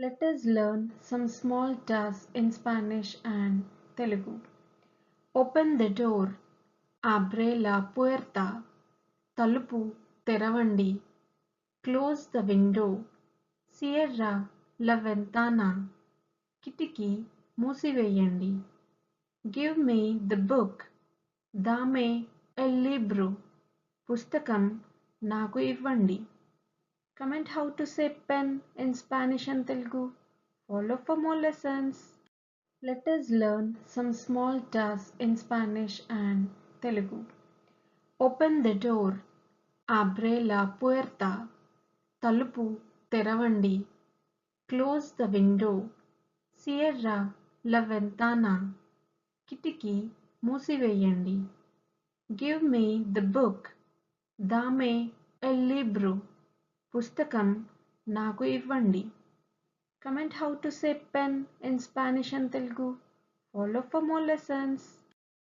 Let us learn some small tasks in Spanish and Telugu. Open the door. Abre la puerta. Talupu teravandi. Close the window. Cierra la ventana. Kitiki మూసివేయండి. Give me the book. Dame el libro. పుస్తకం నాకు ఇవ్వండి. Comment how to say pen in Spanish and Telugu. Follow for more lessons. Let us learn some small tasks in Spanish and Telugu. Open the door. Abre la puerta. Talupu teravandi. Close the window. Cierra la ventana. Kitiki మూసివేయండి. Give me the book. Dame el libro. పుస్తకం నాకు ఇవ్వండి. Comment how to say pen in Spanish and Telugu. Follow for more lessons.